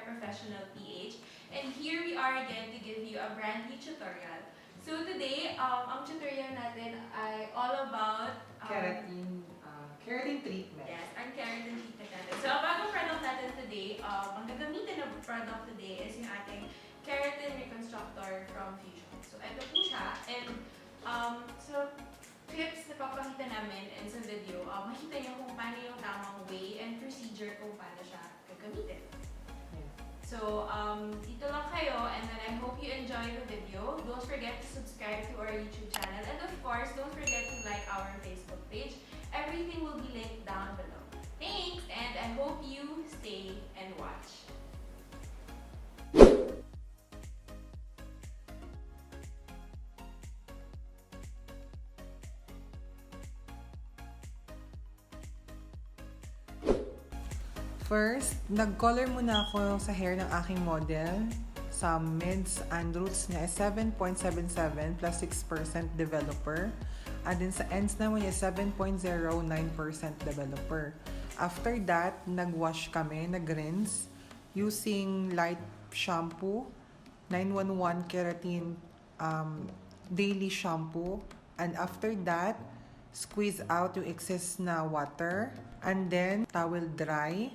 professional PH. And here we are again to give you a brand new tutorial. So today, ang tutorial natin ay all about keratin treatment. Yes, ang keratin treatment natin. So ang bagong product natin today, ang gagamitin na product today is yung ating Keratin Reconstructor from Fusion. So ito po siya, and so clips na papakita namin and sa video, makita niyo kung paano yung tamang way and procedure kung paano siya gagamitin. So, dito lang kayo, and then I hope you enjoy the video. Don't forget to subscribe to our YouTube channel, and of course, don't forget to like our Facebook page. Everything will be linked down below. Thanks, and I hope you stay and watch. First, nag-color muna ako sa hair ng aking model. Sa mids and roots niya is 7.77 plus 6% developer. And then sa ends naman niya 7.09% developer. After that, nag-wash kami, nag-rinse using light shampoo, 911 Keratin daily shampoo. And after that, squeeze out yung excess na water. And then, towel dry.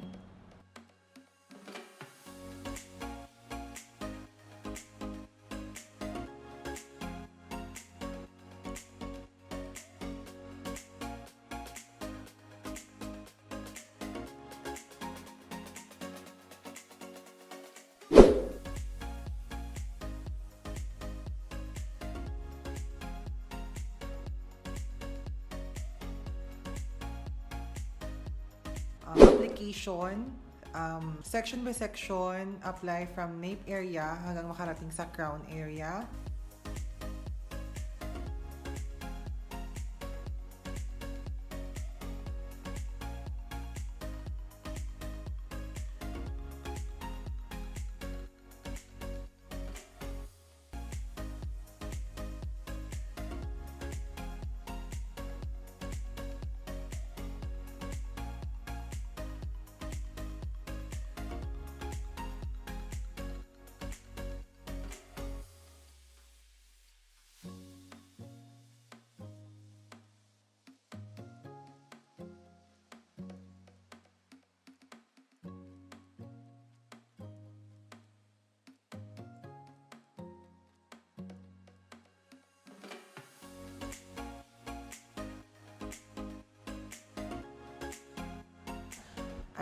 Application, section by section, apply from nape area hanggang makarating sa crown area.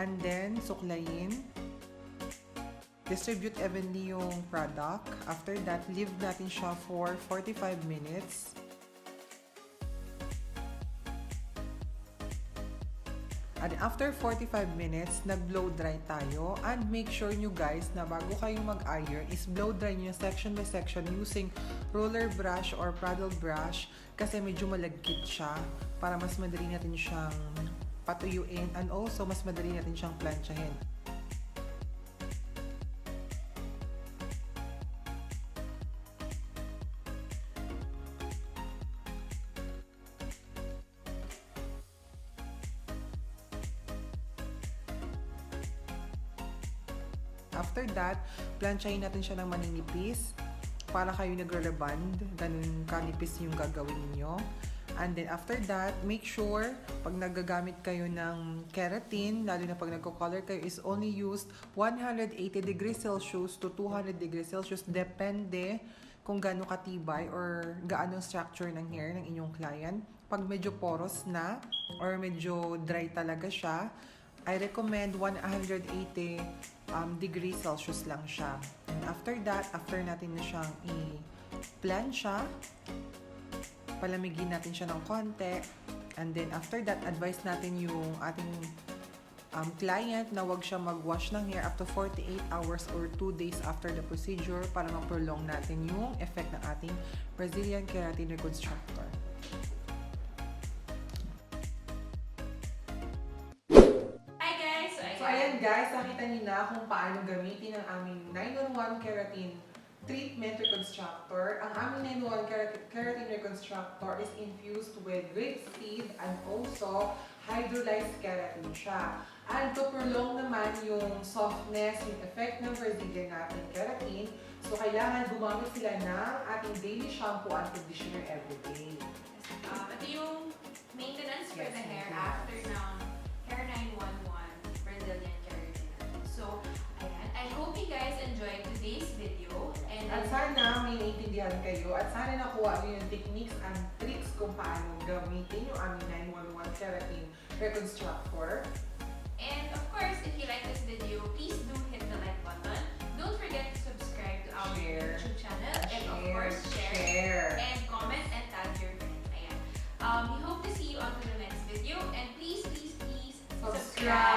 And then, suklayin. Distribute evenly yung product. After that, leave natin siya for 45 minutes. And after 45 minutes, nag-blow dry tayo. And make sure nyo guys na bago kayo mag-iron is blow dry nyo section by section using roller brush or paddle brush kasi medyo malagkit siya para mas madali natin siyang patuyuin and also mas madali natin siyang planchahin. After that, planchahin natin siya ng maninipis para kayo nagre-reband, ganun kanipis yung gagawin niyo. And then after that, make sure pag nagagamit kayo ng keratin, lalo na pag nagko-color kayo, is only used 180 degrees Celsius to 200 degrees Celsius. Depende kung gaano katibay or gaano structure ng hair ng inyong client. Pag medyo porous na or medyo dry talaga siya, I recommend 180 degrees Celsius lang siya. And after that, after natin na siyang i-plancha, palamigin natin siya ng konti. And then after that, advise natin yung ating client na wag siya mag-wash ng hair up to 48 hours or 2 days after the procedure para ma-prolong natin yung effect ng ating Brazilian Keratin Reconstructor. Hi guys! So ayan guys, nakita niyo na kung paano gamitin ang aming 911 Keratin Treatment Reconstructor. Ang aming 911 Keratin Reconstructor is infused with grapeseed and also hydrolyzed keratin siya. And to prolong naman yung softness, yung effect ng Brazilian natin keratin, so kailangan gumamit sila ng ating daily shampoo and conditioner everyday. Ito yung maintenance for Yes, the hair maintenance. after ng Hair 911 Brazilian Keratin. So, ayan. I hope you guys enjoyed today's video. And At sana may naintindihan kayo at sana nakuha nyo yung techniques and tricks kung paano gamitin yung aming 911 Keratin Reconstructor. And of course, if you like this video, please do hit the like button. Don't forget to subscribe to our Share. YouTube channel. And of course, share. And comment and tag your friends. Ayan. We hope to see you on to the next video. And please, please, please Subscribe!